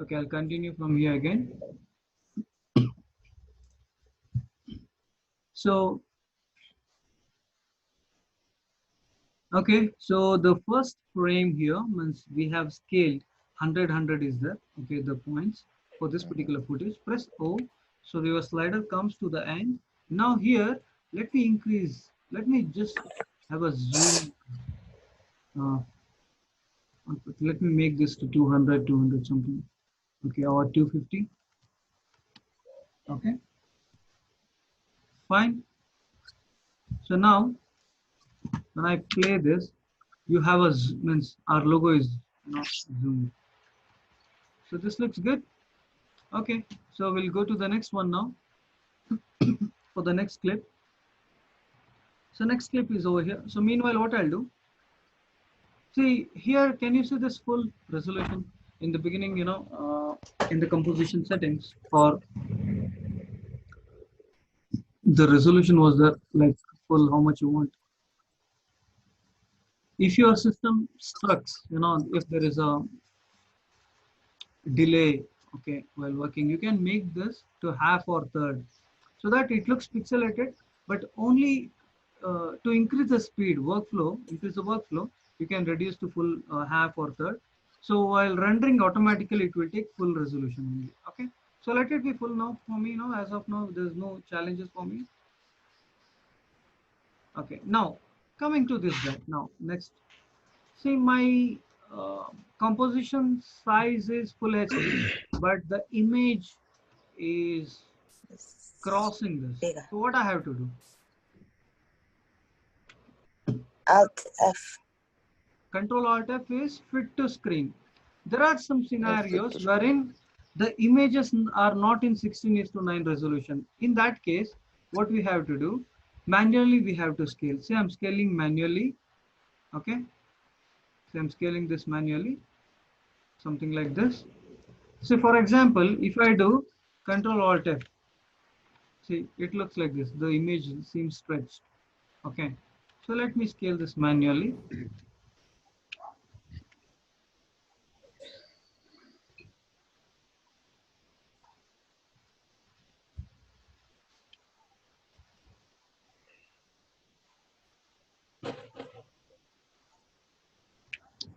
Okay, I'll continue from here again. So, okay, so the first frame here means we have scaled 100 is there. Okay, the points for this particular footage. Press O. So your slider comes to the end. Now here, let me increase. Let me just have a zoom. Uh, Let me make this to 200, 200 something. Okay, or 250. Okay, fine. So now when I play this, you have a means our logo is not zoomed. So this looks good. Okay, so we'll go to the next one now for the next clip. So next clip is over here. So meanwhile, what I'll do, see here, can you see this full resolution in the beginning, in the composition settings, or the resolution was there like full how much you want. If your system strucks, if there is a delay, okay, while working, you can make this to half or third so that it looks pixelated, but only to increase the speed increase the workflow, you can reduce to full half or third. So while rendering automatically, it will take full resolution only. Okay, so let it be full now for me. Now as of now, there's no challenges for me. Okay, now coming to this guy. Now next, see my composition size is full HD, but the image is crossing this. Bigger. So what I have to do? Alt F. Control Alt F is fit to screen. There are some scenarios wherein the images are not in 16:9 resolution. In that case, what we have to do? Manually, we have to scale. See, I'm scaling manually. Okay. So I'm scaling this manually. Something like this. So for example, if I do Control Alt F, see, it looks like this. The image seems stretched. Okay. So let me scale this manually.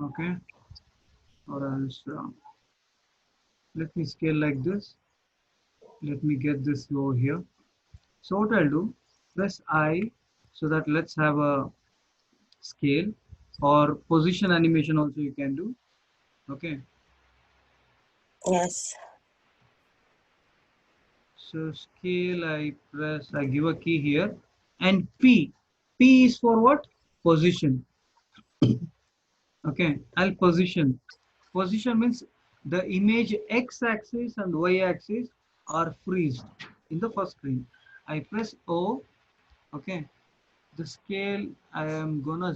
Okay. Or else let me scale like this. Let me get this over here. So what I'll do, press I, so that let's have a scale, or position animation also you can do. Okay. Yes. So scale, I give a key here, and P. P is for what? Position. Okay, I'll position. Position means the image x-axis and y-axis are freezed in the first screen. I press O. Okay, the scale, I am gonna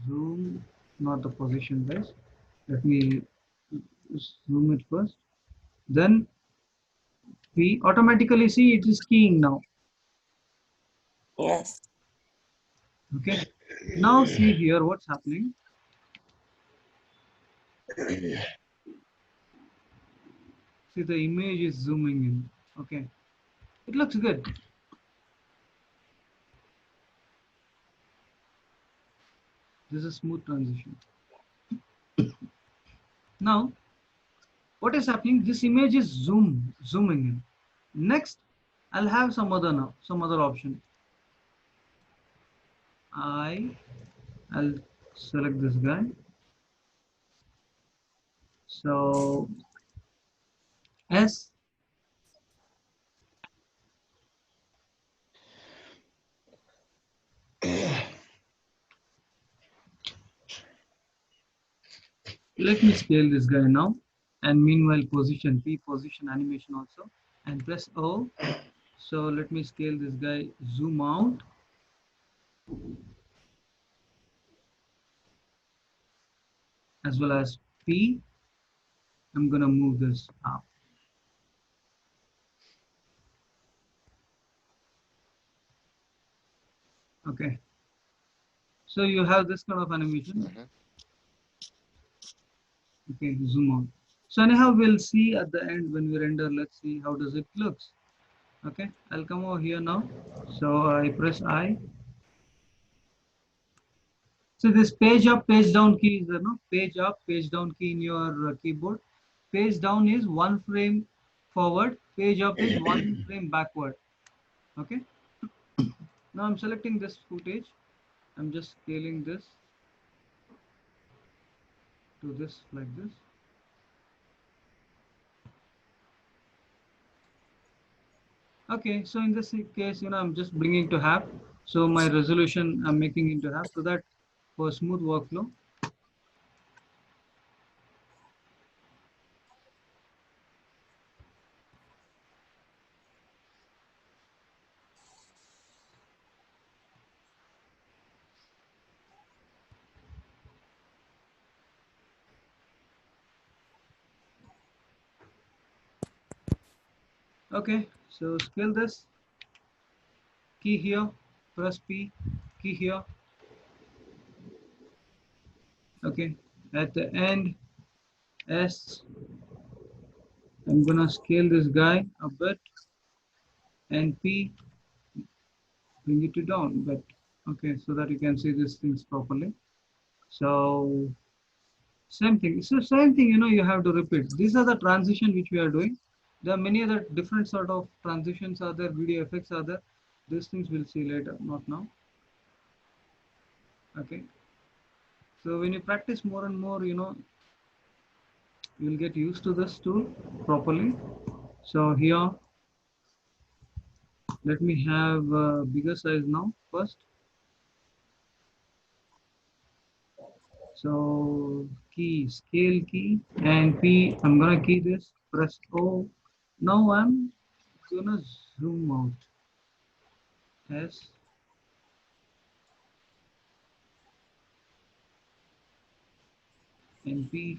zoom, not the position guys. Let me zoom it first. Then P, automatically see it is keying now. Yes. Okay, now see here what's happening. See, the image is zooming in. Okay, it looks good. This is a smooth transition. Now what is happening, this image is zooming in. Next, I'll have some other option. I'll select this guy. So S, let me scale this guy now, and meanwhile position P, position animation also, and press O. So let me scale this guy, zoom out, as well as P. I'm gonna move this up. Okay, so you have this kind of animation. Okay, zoom out. So anyhow, we'll see at the end when we render. Let's see how does it looks. Okay, I'll come over here now. So I press I. So this page up, page down key is there, no? Page up, page down key in your keyboard. Page down is one frame forward. Page up is one frame backward. Okay. Now I'm selecting this footage. I'm just scaling this to this like this. Okay, so in this case, I'm just bringing to half. So my resolution I'm making into half so that for smooth workflow. Okay, so scale this, key here, press P, key here. Okay, at the end, S, I'm gonna scale this guy a bit, and P, bring it to down, but okay, so that you can see these things properly. So same thing. It's the same thing, you have to repeat. These are the transition which we are doing. There are many other different sort of transitions are there, video effects are there. These things we'll see later, not now. Okay. So when you practice more and more, you'll get used to this tool properly. So here, let me have a bigger size now first. So key, scale key, and P, I'm gonna key this, press O. Now I'm gonna zoom out. S, and P.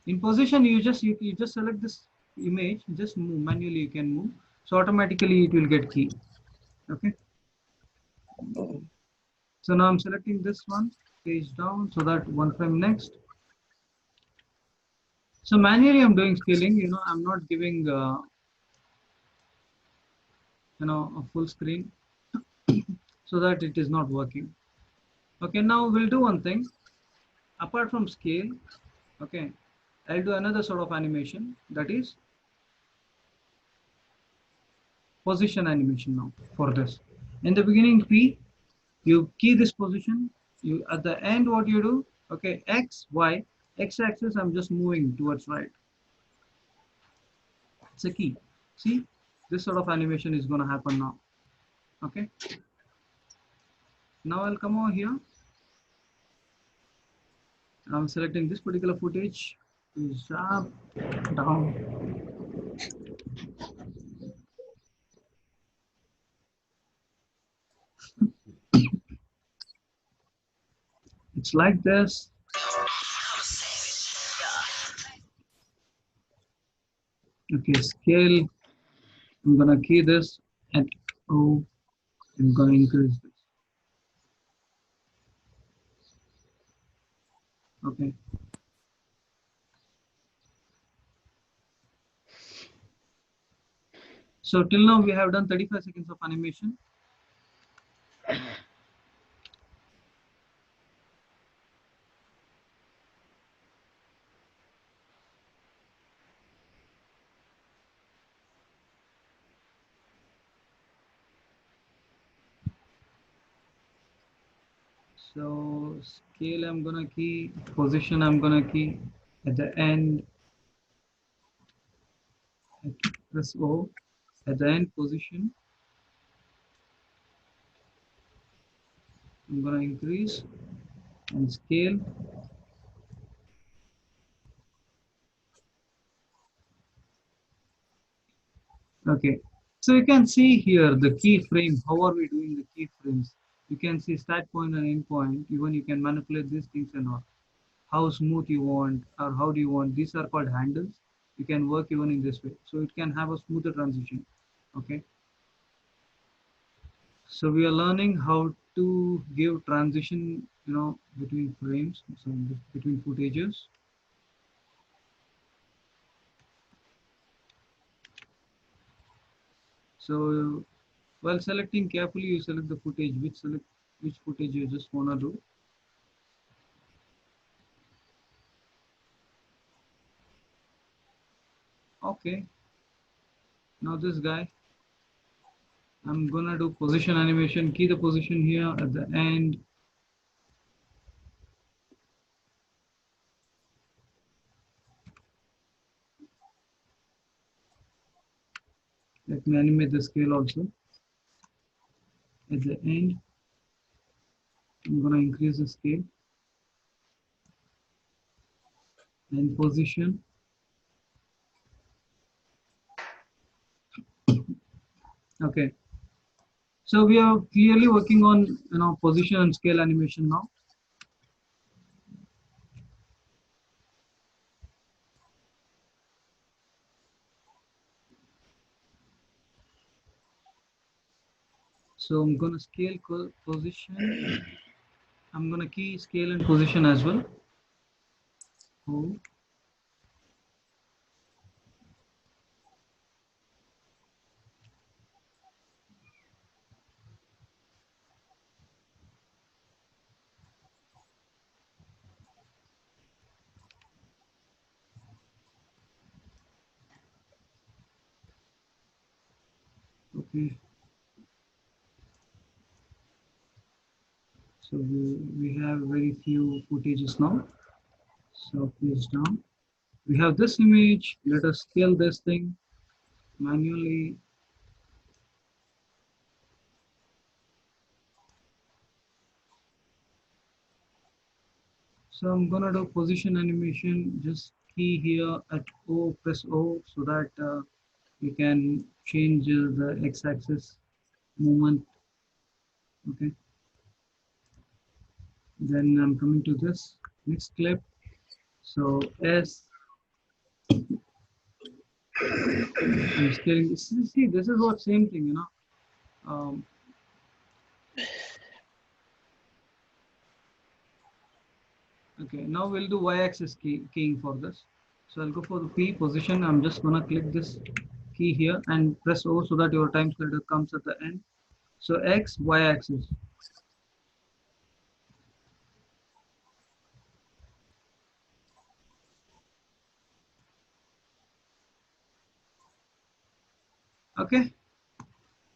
In position, you just select this image, just move manually. You can move, so automatically it will get key. Okay. So now I'm selecting this one, page down, so that one frame next. So manually I'm doing scaling. I'm not giving a full screen so that it is not working. Okay. Now we'll do one thing. Apart from scale, okay, I'll do another sort of animation, that is position animation now for this. In the beginning, P, you key this position. You at the end, what you do? Okay, X, Y, X axis. I'm just moving towards right. It's a key. See, this sort of animation is going to happen now. Okay. Now I'll come over here. I'm selecting this particular footage. Up, down. It's like this. Okay, scale. I'm gonna key this at O. I'm gonna increase this. Okay. So till now we have done 35 seconds of animation. So scale I'm gonna key, position I'm gonna key at the end, press O, at the end position, I'm gonna increase and scale. Okay, so you can see here the keyframe, how are we doing the keyframes? You can see start point and end point, even you can manipulate these things and all. How smooth you want or how do you want, these are called handles. You can work even in this way, so it can have a smoother transition. Okay. So we are learning how to give transition between frames, so between footages. So while selecting carefully, you select the footage, which footage you just wanna do. Okay, now this guy, I'm gonna do position animation, key the position here at the end. Let me animate the scale also. At the end, I'm gonna increase the scale and position. Okay, so we are clearly working on position and scale animation now. So I'm gonna scale position. I'm gonna key scale and position as well. Oh. Okay. So we have very few footages now. So please down. We have this image. Let us scale this thing manually. So I'm gonna do position animation. Just key here at O, press O, so that you can change the x-axis movement. Okay. Then I'm coming to this next clip. So S, I'm scaling this. See, this is what same thing, Um, okay, now we'll do y-axis keying for this. So I'll go for the P position. I'm just gonna click this key here and press O so that your time slider comes at the end. So X, y-axis. Okay,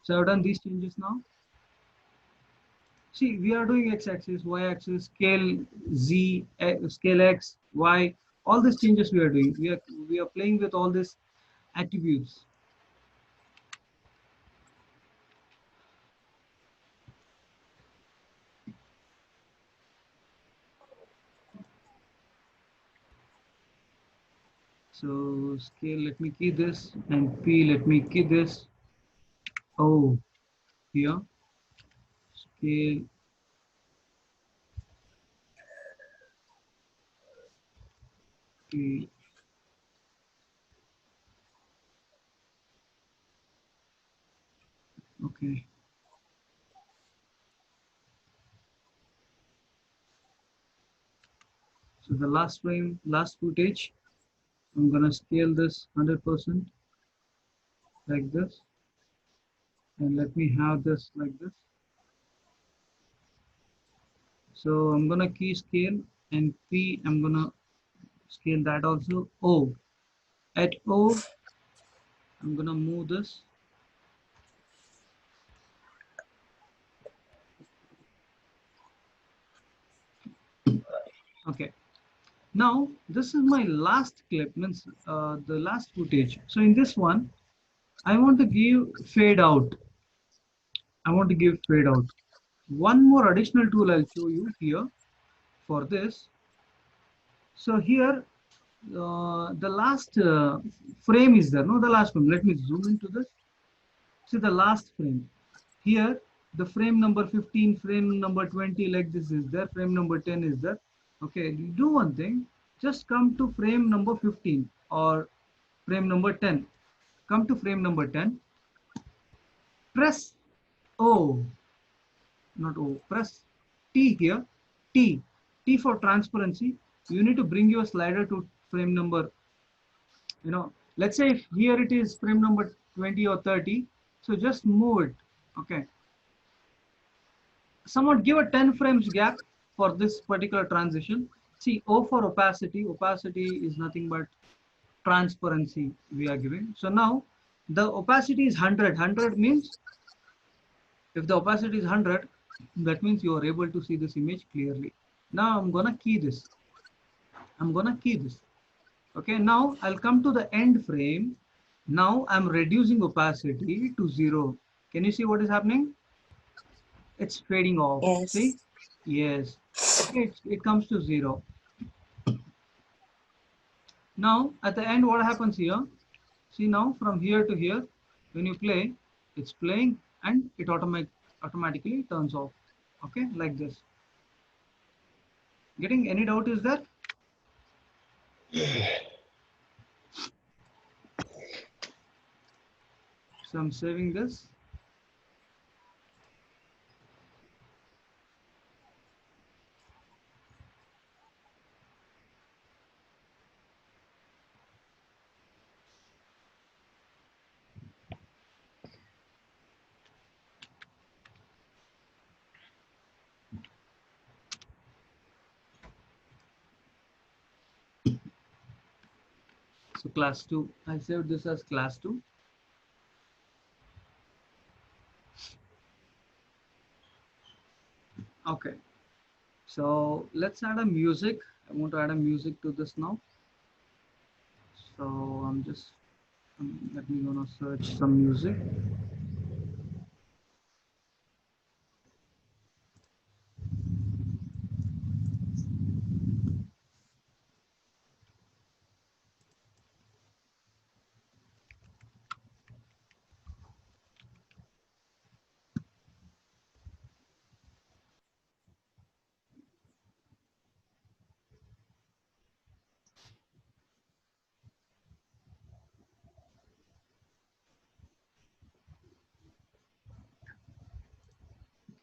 so I've done these changes now. See, we are doing x-axis, y-axis, scale Z, scale X, Y, all these changes we are doing. We are playing with all these attributes. So scale, let me key this, and P, let me key this. Oh, here, scale, P. Okay. So the last frame, last footage, I'm gonna scale this 100% like this, and let me have this like this. So I'm gonna key scale and P, I'm gonna scale that also. O, at O, I'm gonna move this. Okay. Now this is my last clip, means the last footage. So in this one, I want to give fade out. I want to give fade out. One more additional tool I'll show you here for this. So here, the last frame is there. No, the last frame. Let me zoom into this. See the last frame. Here, the frame number 15, frame number 20, like this is there. Frame number 10 is there. Okay, you do one thing. Just come to frame number 15 or frame number 10. Come to frame number 10. Press O, not O. Press T here. T. T for transparency. You need to bring your slider to frame number, let's say if here it is frame number 20 or 30. So just move it. Okay. Somewhat give a 10 frames gap for this particular transition. See, O for opacity. Opacity is nothing but transparency we are giving. So now the opacity is 100. 100 means if the opacity is 100, that means you are able to see this image clearly. Now I'm gonna key this. Okay, now I'll come to the end frame. Now I'm reducing opacity to 0. Can you see what is happening? It's fading off. Yes. See? Yes. Okay, it comes to 0. Now at the end, what happens here? See, now from here to here, when you play, it's playing and it automatically turns off. Okay, like this. Getting any doubt is there? So I'm saving this. So class 2, I saved this as class 2. Okay, so let's add a music. I want to add a music to this now. So I'm just, let me gonna search some music.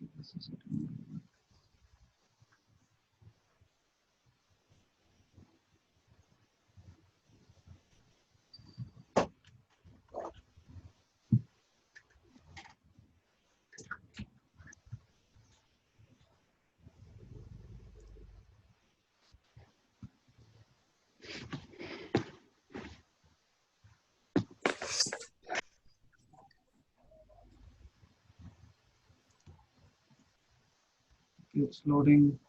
Okay, this is it. Okay, it's loading.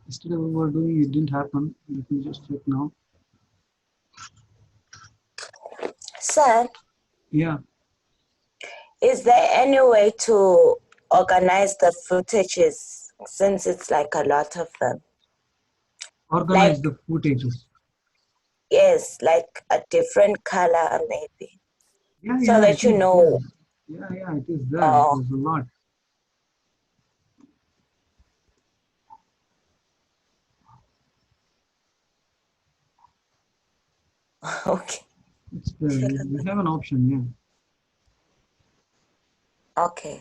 Yesterday we were doing, it didn't happen. Let me just check now. Sir, Yeah. is there any way to organize the footages since it's like a lot of them? Organize Like, the footages. yes, like a different color maybe, Yeah, so that it you is know. there. Yeah, it is there. Oh, There's a lot. okay. It's there. We have an option, yeah. Okay.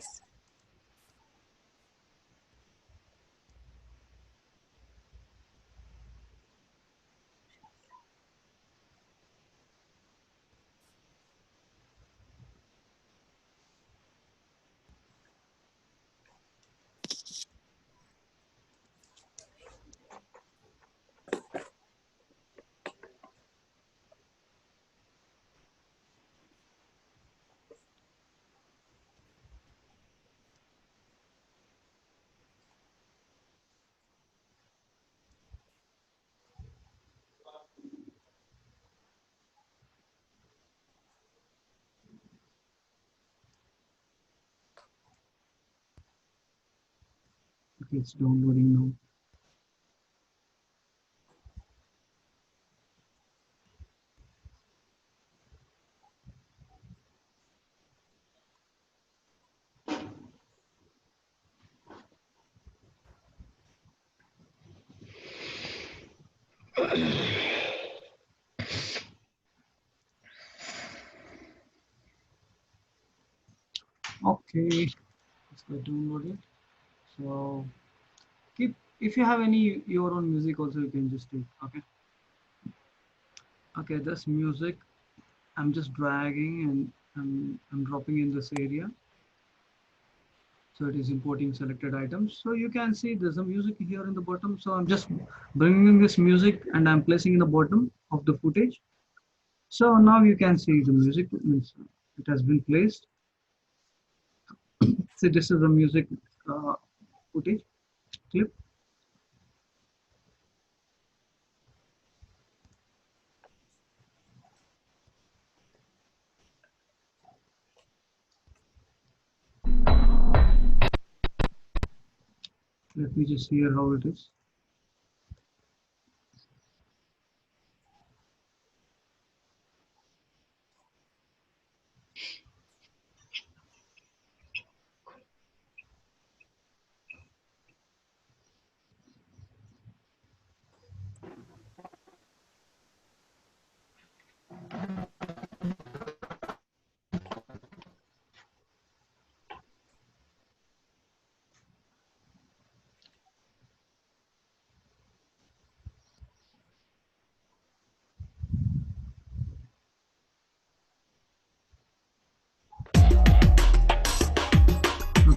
Okay, it's downloading now. Okay, let's go download it. So keep, if you have any your own music also, you can just take. Okay. Okay, this music I'm just dragging and I'm dropping in this area. So it is importing selected items. So you can see there's a music here in the bottom. So I'm just bringing this music and I'm placing in the bottom of the footage. So now you can see the music means it has been placed. See, this is the music footage clip. Let me just hear how it is.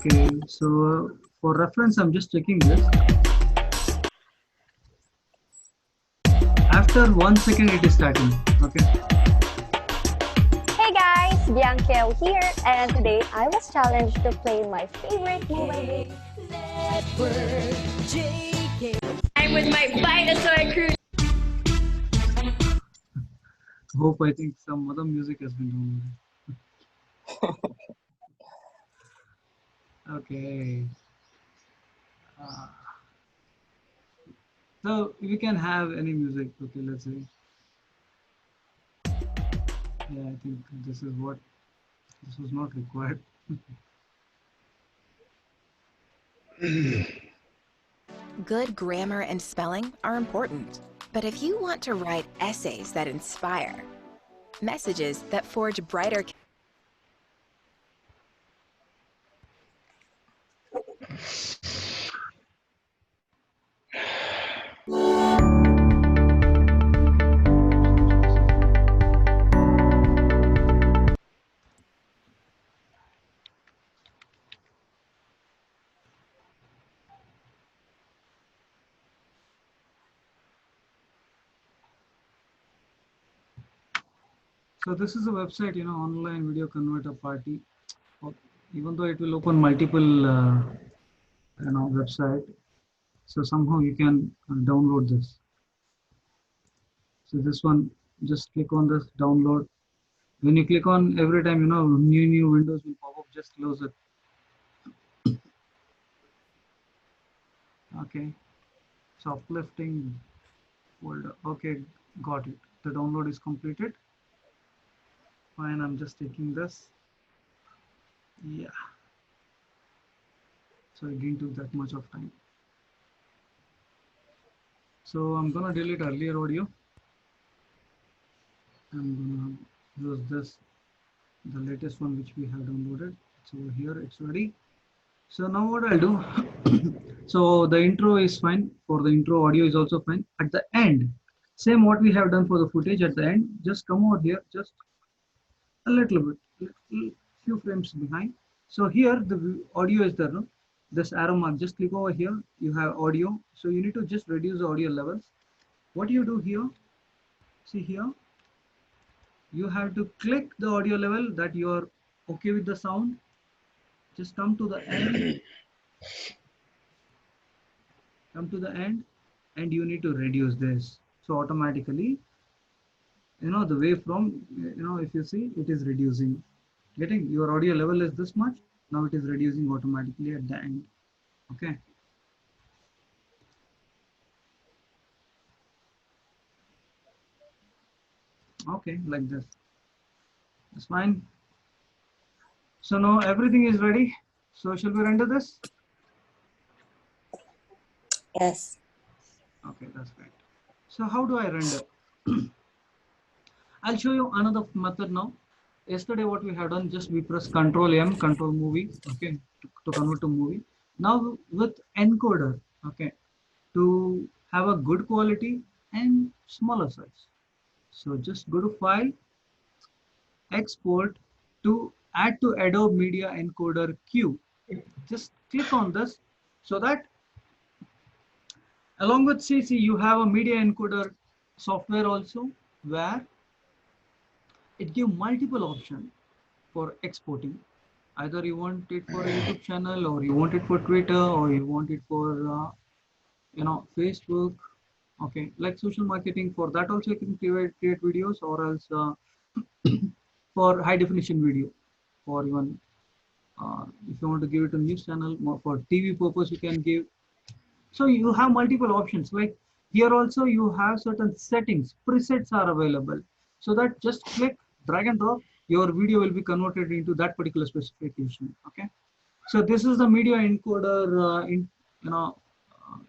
Okay, so for reference, I'm just checking this. After 1 second, it is starting. Okay. Hey guys, Bianca here, and today I was challenged to play my favorite mobile game. I'm with my Dinosaur crew. Hope I think some other music has been downloaded. Okay. So we can have any music. Okay, let's see. Yeah, I think this is what this was not required. Good grammar and spelling are important, but if you want to write essays that inspire, messages that forge brighter So this is a website, online video converter party. Even though it will open multiple, website. So somehow you can download this. So this one, just click on this download. When you click on every time, new windows will pop up. Just close it. Okay. So uplifting folder. Okay, got it. The download is completed. Fine, I'm just taking this. Yeah. So it didn't take that much of time. So I'm gonna delete earlier audio. I'm gonna use this, the latest one which we have downloaded. It's over here, it's ready. So now what I'll do, so the intro is fine. For the intro, audio is also fine. At the end, same what we have done for the footage at the end, just come over here, just a little bit, few frames behind. So here the audio is there, no? This arrow mark, just click over here, you have audio. So you need to just reduce the audio levels. What you do here, see here, you have to click the audio level that you are okay with the sound. Just come to the end, and you need to reduce this. So automatically, the waveform, if you see, it is reducing. Getting your audio level is this much. Now it is reducing automatically at the end. Okay. Okay, like this. That's fine. So now everything is ready. So shall we render this? Yes. Okay, that's great. So how do I render? I'll show you another method now. Yesterday what we had done, just we press Control M, Control Movie, okay, to convert to movie. Now with encoder, okay, to have a good quality and smaller size. So just go to File, Export, to add to Adobe Media Encoder Q. Just click on this so that along with CC you have a media encoder software also, where it gives multiple options for exporting. Either you want it for a YouTube channel, or you want it for Twitter, or you want it for Facebook. Okay, like social marketing. For that also you can create videos, or else for high definition video. For even if you want to give it a news channel, more for TV purpose you can give. So you have multiple options. Like here also you have certain settings, presets are available. So that just click, drag and drop, your video will be converted into that particular specification. Okay. So this is the media encoder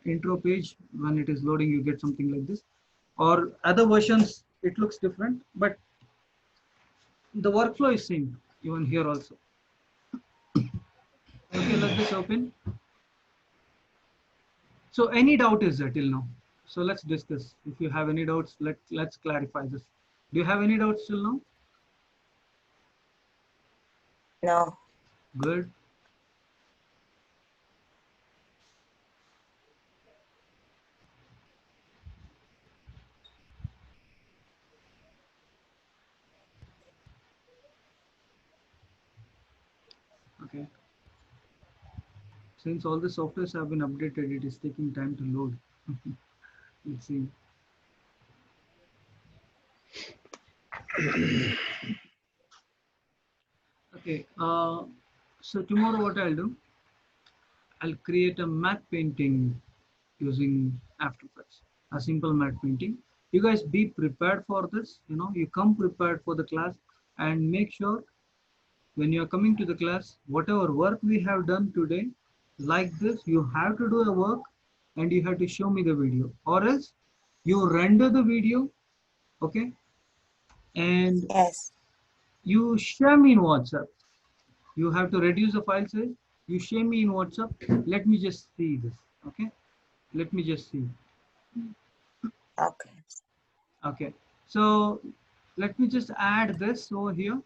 intro page. When it is loading, you get something like this. Or other versions, it looks different, but the workflow is same even here also. Okay, let this open. So any doubt is there till now? So let's discuss. If you have any doubts, let's clarify this. Do you have any doubts till now? No. Good. Okay. Since all the softwares have been updated, it is taking time to load. Let's see. Okay. So tomorrow what I'll do? I'll create a matte painting using After Effects. A simple matte painting. You guys be prepared for this. You come prepared for the class, and make sure when you are coming to the class, whatever work we have done today, like this, you have to do a work and you have to show me the video, or else you render the video, okay, and Yes. you share me in WhatsApp. You have to reduce the file size. You share me in WhatsApp. Let me just see this, okay? Let me just see. Okay. Okay, so let me just add this over here.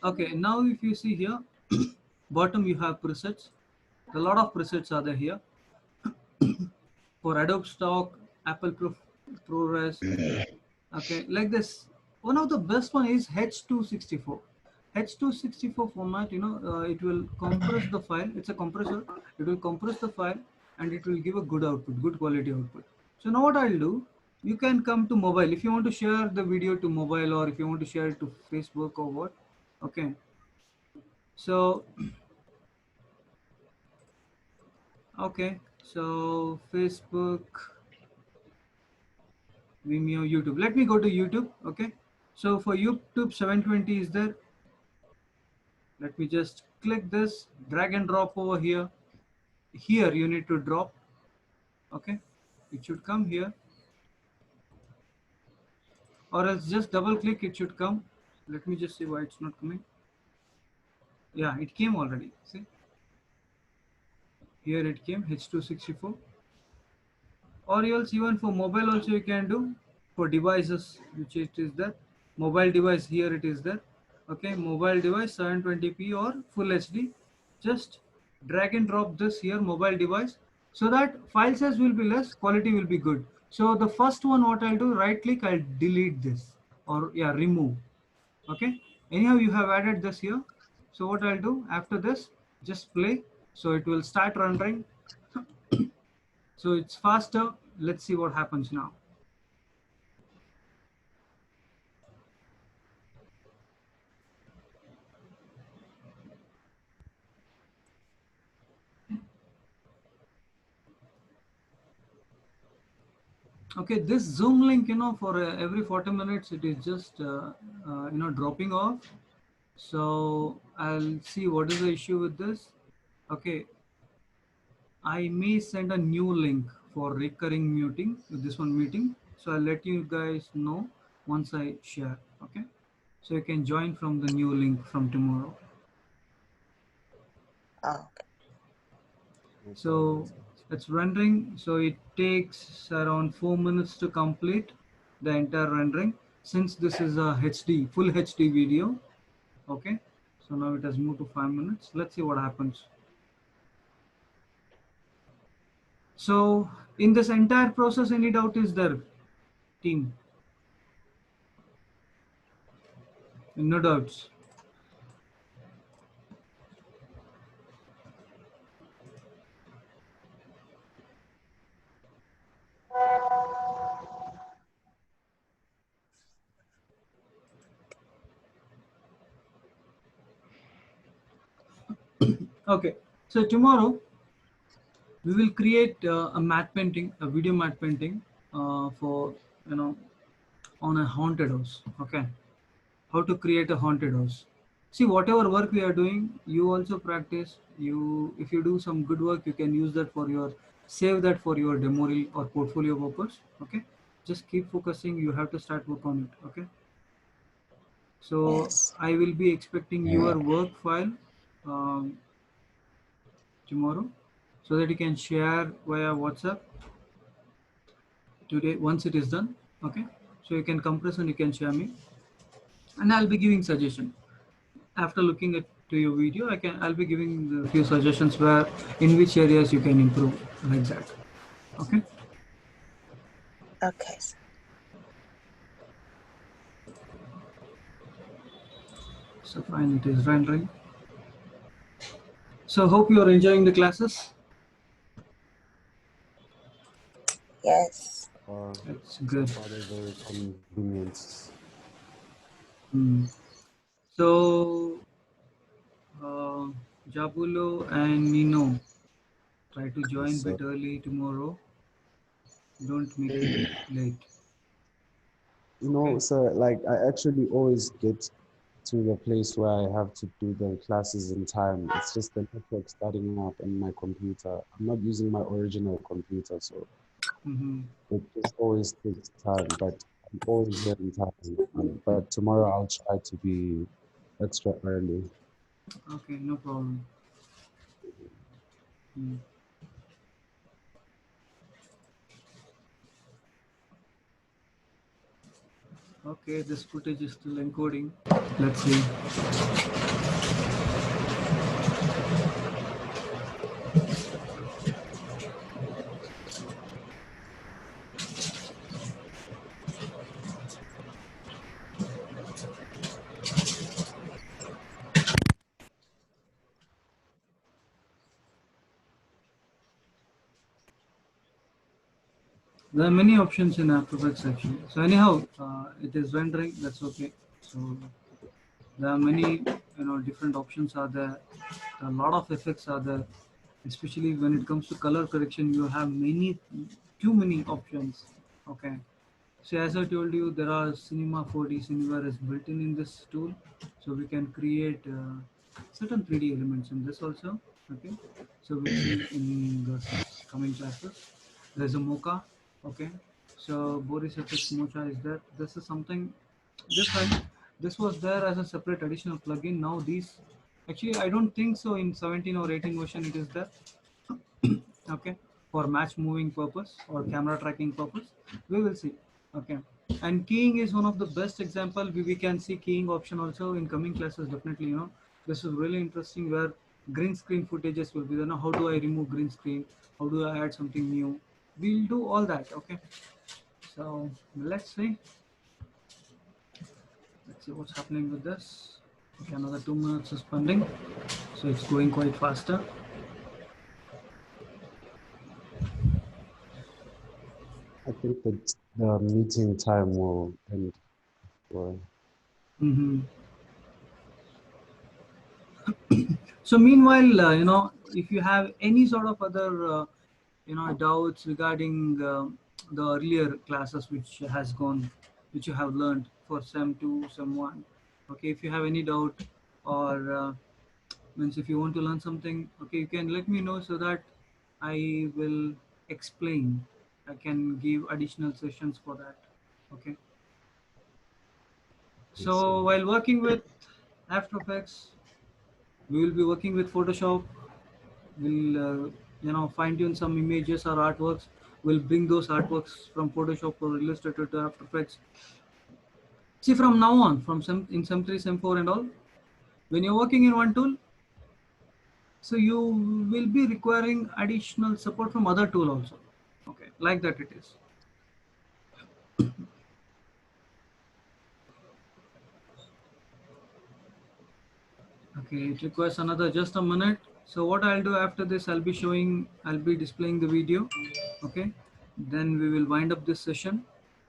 Okay, now if you see here, bottom you have presets. A lot of presets are there here. For Adobe Stock, Apple ProRes, okay, like this. One of the best one is H264. H264 format, it will compress the file. It's a compressor. It will compress the file and it will give a good output, good quality output. So now what I'll do, you can come to mobile. If you want to share the video to mobile, or if you want to share it to Facebook or what, okay. So, okay, so Facebook, Vimeo, YouTube. Let me go to YouTube. Okay. So for YouTube 720 is there. Let me just click this, drag and drop over here. Here you need to drop. Okay. It should come here. Or else just double click, it should come. Let me just see why it's not coming. Yeah, it came already. See? Here it came, H264. Or else even for mobile also you can do. For devices, which it is there. Mobile device, here it is there. Okay, mobile device 720p or full HD. Just drag and drop this here, mobile device, so that file size will be less, quality will be good. So the first one, what I'll do, right click, I'll delete this, or yeah, remove. Okay, anyhow you have added this here. So what I'll do after this, just play, so it will start rendering. So it's faster. let's see what happens now. Okay, this Zoom link, for every 40 minutes, it is just, dropping off. So I'll see what is the issue with this. Okay, I may send a new link for recurring muting with this one meeting. So I'll let you guys know once I share. Okay, so you can join from the new link from tomorrow. Oh, So it's rendering. So it takes around 4 minutes to complete the entire rendering. Since this is a HD, full HD video. Okay. So now it has moved to 5 minutes. Let's see what happens. So in this entire process, any doubt is there, team? No doubts. Okay. So tomorrow we will create a matte painting, a video matte painting for, on a haunted house. Okay. How to create a haunted house. See, whatever work we are doing, you also practice. If you do some good work, you can use that for save that for your demo reel or portfolio purpose. Okay. Just keep focusing. You have to start work on it. Okay. So yes. I will be expecting your work file tomorrow, so that you can share via WhatsApp today once it is done. Okay, so you can compress and you can share me, and I'll be giving suggestion after looking at to your video. I'll be giving a few suggestions where in which areas you can improve, like that. Okay. Okay. So fine, it is rendering. So hope you are enjoying the classes. Yes. That's good. Very convenient. So Jabulo and Nino, try to join Yes, a bit early tomorrow. Don't make it late. Okay. sir, like I actually always get to the place where I have to do the classes in time. It's just the network starting up on my computer. I'm not using my original computer, so it just always takes time, but I'm always there in time. But tomorrow I'll try to be extra early. Okay, no problem. Okay, this footage is still encoding. Let's see. There are many options in After Effects actually. So anyhow, it is rendering. That's okay. So there are many, different options are there. A lot of effects are there. Especially when it comes to color correction, you have too many options. Okay. So as I told you, there are Cinema 4D Cineware is built in this tool, so we can create certain 3D elements in this also. Okay. So we'll see in the coming classes. There's a Mocha. Okay. So Boris FX Mocha is there. This is something different. This was there as a separate additional plugin. Now these, actually, I don't think so in 17 or 18 version it is there. Okay, for match moving purpose or camera tracking purpose, we will see. Okay, and keying is one of the best example. We can see keying option also in coming classes. Definitely, this is really interesting where green screen footages will be there. Now, how do I remove green screen? How do I add something new? We'll do all that. Okay, so let's see what's happening with this. Okay, another 2 minutes is pending, so it's going quite faster. think that the meeting time will end. Well, Mhm. So meanwhile, if you have any sort of other, doubts regarding the earlier classes which has gone, which you have learned for SEM 2, SEM 1, okay, if you have any doubt or means if you want to learn something, okay, you can let me know so that I will explain. I can give additional sessions for that. Okay. yes, sir. So while working with After Effects, we will be working with Photoshop. We'll fine tune some images or artworks. We'll bring those artworks from Photoshop or Illustrator to After Effects. See, from now on, from in SEM 3, SEM 4 and all, when you're working in one tool, so you will be requiring additional support from other tool also. Okay, like that it is. Okay, it requires another just a minute. So what I'll do after this, I'll be displaying the video. Okay, then we will wind up this session.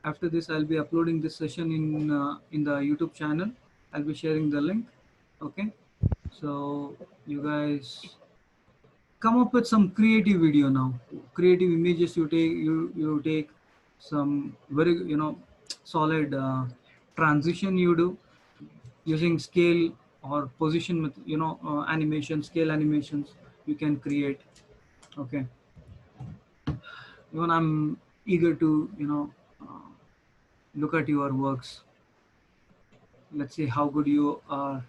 After this, I'll be uploading this session in the YouTube channel. I'll be sharing the link. Okay, so you guys come up with some creative video now. Creative images you take some very solid transition you do using scale or position with animation scale animations you can create. Okay, even I'm eager to look at your works. Let's see how good you are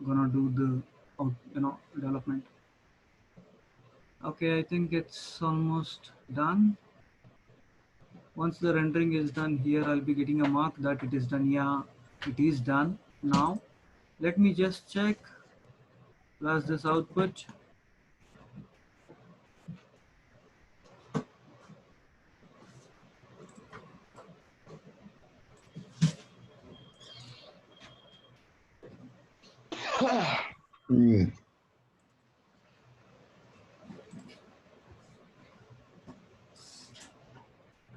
gonna do the development. Okay, I think it's almost done. Once the rendering is done here, I'll be getting a mark that it is done. Yeah, it is done. Now let me just check plus this output.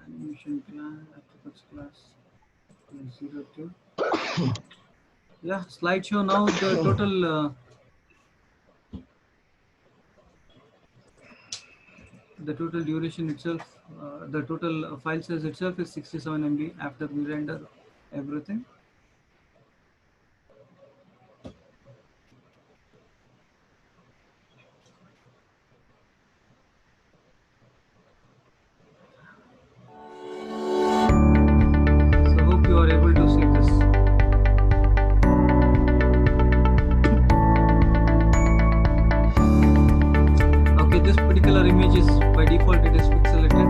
Animation class, After class 02. Yeah, slideshow now. The total duration itself, the total file size itself is 67 MB after we render everything. So hope you are able to see this. Okay, this particular image is by default it is pixelated.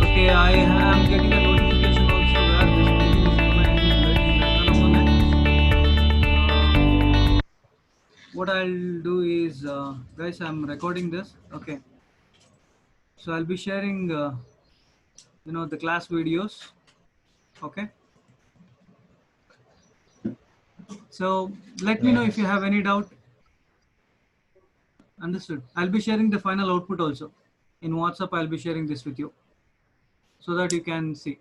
Okay, I am getting a notification also where this meeting is going to end in less than a minute. What I'll do is, guys, I'm recording this. Okay, so I'll be sharing, the class videos. Okay. So let me know if you have any doubt. Understood. I'll be sharing the final output also. In WhatsApp, I'll be sharing this with you so that you can see.